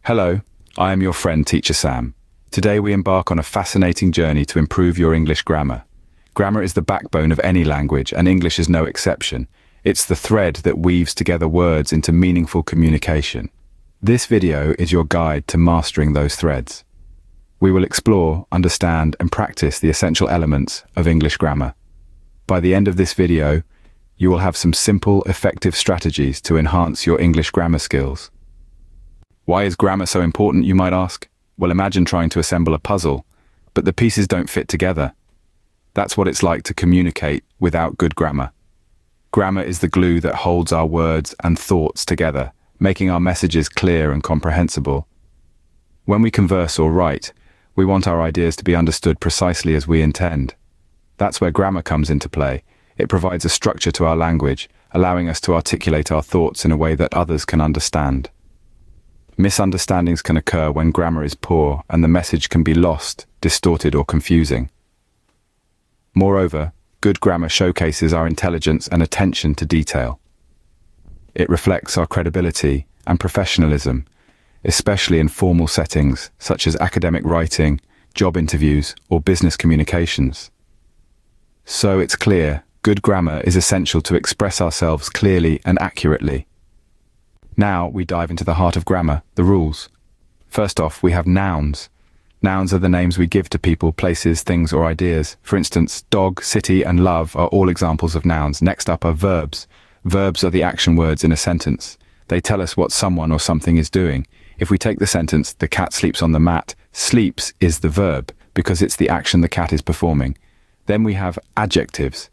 Hello, I am your friend Teacher Sam. Today we embark on a fascinating journey to improve your English grammar. Grammar is the backbone of any language, and English is no exception. It's the thread that weaves together words into meaningful communication. This video is your guide to mastering those threads. We will explore, understand, and practice the essential elements of English grammar. By the end of this video, you will have some simple, effective strategies to enhance your English grammar skills. Why is grammar so important, you might ask? Well, imagine trying to assemble a puzzle, but the pieces don't fit together. That's what it's like to communicate without good grammar. Grammar is the glue that holds our words and thoughts together, making our messages clear and comprehensible. When we converse or write, we want our ideas to be understood precisely as we intend. That's where grammar comes into play. It provides a structure to our language, allowing us to articulate our thoughts in a way that others can understand. Misunderstandings can occur when grammar is poor, and the message can be lost, distorted, or confusing. Moreover, good grammar showcases our intelligence and attention to detail. It reflects our credibility and professionalism, especially in formal settings such as academic writing, job interviews, or business communications. So it's clear, good grammar is essential to express ourselves clearly and accurately. Now we dive into the heart of grammar, the rules. First off, we have nouns. Nouns are the names we give to people, places, things, or ideas. For instance, dog, city, and love are all examples of nouns. Next up are verbs. Verbs are the action words in a sentence. They tell us what someone or something is doing. If we take the sentence, the cat sleeps on the mat, sleeps is the verb, because it's the action the cat is performing. Then we have adjectives.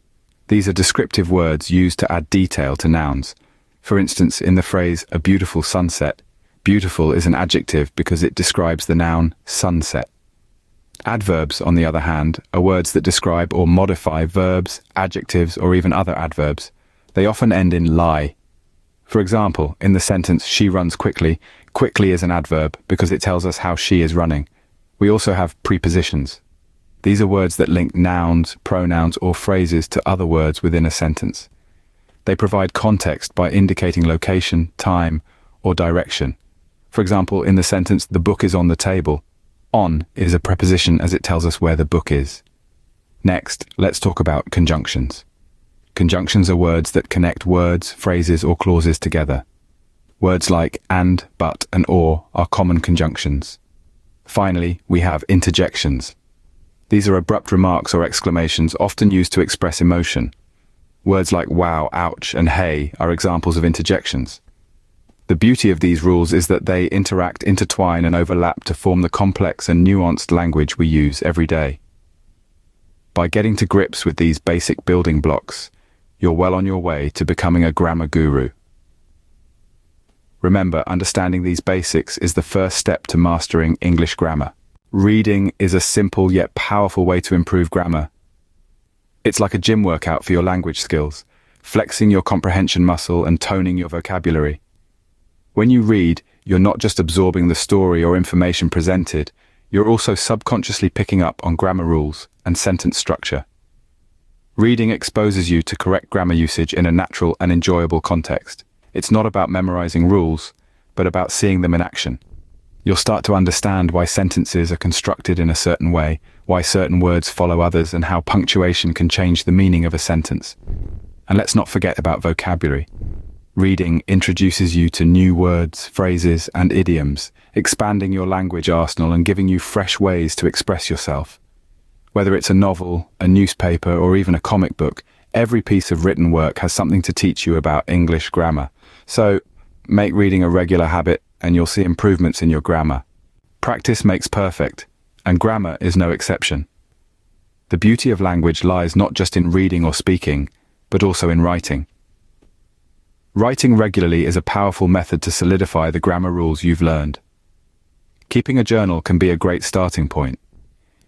These are descriptive words used to add detail to nouns. For instance, in the phrase, a beautiful sunset, beautiful is an adjective because it describes the noun sunset. Adverbs, on the other hand, are words that describe or modify verbs, adjectives, or even other adverbs. They often end in lie. For example, in the sentence, she runs quickly, quickly is an adverb because it tells us how she is running. We also have prepositions. These are words that link nouns, pronouns, or phrases to other words within a sentence. They provide context by indicating location, time, or direction. For example, in the sentence, the book is on the table, on is a preposition as it tells us where the book is. Next, let's talk about conjunctions. Conjunctions are words that connect words, phrases, or clauses together. Words like and, but, and or are common conjunctions. Finally, we have interjections. These are abrupt remarks or exclamations often used to express emotion. Words like wow, ouch, and hey are examples of interjections. The beauty of these rules is that they interact, intertwine, and overlap to form the complex and nuanced language we use every day. By getting to grips with these basic building blocks, you're well on your way to becoming a grammar guru. Remember, understanding these basics is the first step to mastering English grammar. Reading is a simple yet powerful way to improve grammar. It's like a gym workout for your language skills, flexing your comprehension muscle and toning your vocabulary. When you read, you're not just absorbing the story or information presented, you're also subconsciously picking up on grammar rules and sentence structure. Reading exposes you to correct grammar usage in a natural and enjoyable context. It's not about memorizing rules, but about seeing them in action. You'll start to understand why sentences are constructed in a certain way, why certain words follow others, and how punctuation can change the meaning of a sentence. And let's not forget about vocabulary. Reading introduces you to new words, phrases, and idioms, expanding your language arsenal and giving you fresh ways to express yourself. Whether it's a novel, a newspaper, or even a comic book, every piece of written work has something to teach you about English grammar. So, make reading a regular habit, and you'll see improvements in your grammar. Practice makes perfect, and grammar is no exception. The beauty of language lies not just in reading or speaking, but also in writing. Writing regularly is a powerful method to solidify the grammar rules you've learned. Keeping a journal can be a great starting point.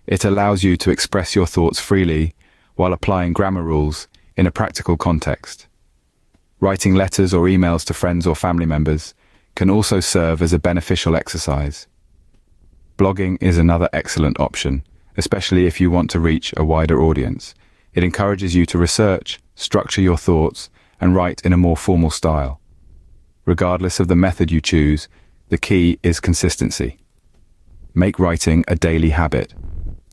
It allows you to express your thoughts freely while applying grammar rules in a practical context. Writing letters or emails to friends or family members can also serve as a beneficial exercise. Blogging is another excellent option, especially if you want to reach a wider audience. It encourages you to research, structure your thoughts, and write in a more formal style. Regardless of the method you choose, The key is consistency. Make writing a daily habit.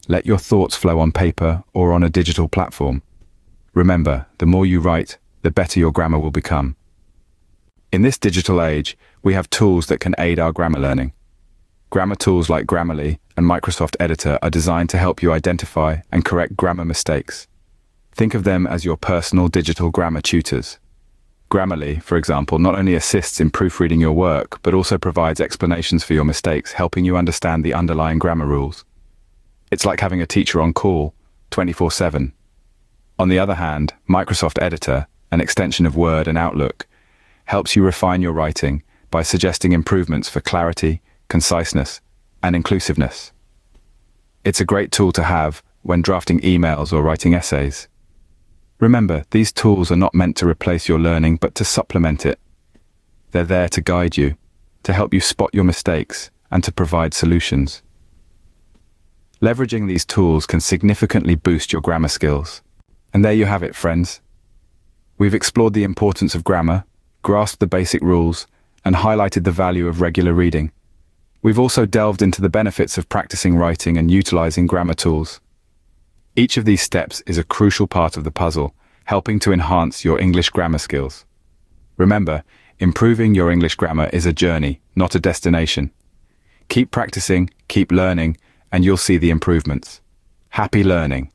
Let your thoughts flow on paper or on a digital platform. Remember, the more you write, the better your grammar will become. In this digital age, we have tools that can aid our grammar learning. Grammar tools like Grammarly and Microsoft Editor are designed to help you identify and correct grammar mistakes. Think of them as your personal digital grammar tutors. Grammarly, for example, not only assists in proofreading your work, but also provides explanations for your mistakes, helping you understand the underlying grammar rules. It's like having a teacher on call, 24/7. On the other hand, Microsoft Editor, an extension of Word and Outlook, helps you refine your writing by suggesting improvements for clarity, conciseness, and inclusiveness. It's a great tool to have when drafting emails or writing essays. Remember, these tools are not meant to replace your learning, but to supplement it. They're there to guide you, to help you spot your mistakes, and to provide solutions. Leveraging these tools can significantly boost your grammar skills. And there you have it, friends. We've explored the importance of grammar, grasped the basic rules, and highlighted the value of regular reading. We've also delved into the benefits of practicing writing and utilizing grammar tools. Each of these steps is a crucial part of the puzzle, helping to enhance your English grammar skills. Remember, improving your English grammar is a journey, not a destination. Keep practicing, keep learning, and you'll see the improvements. Happy learning!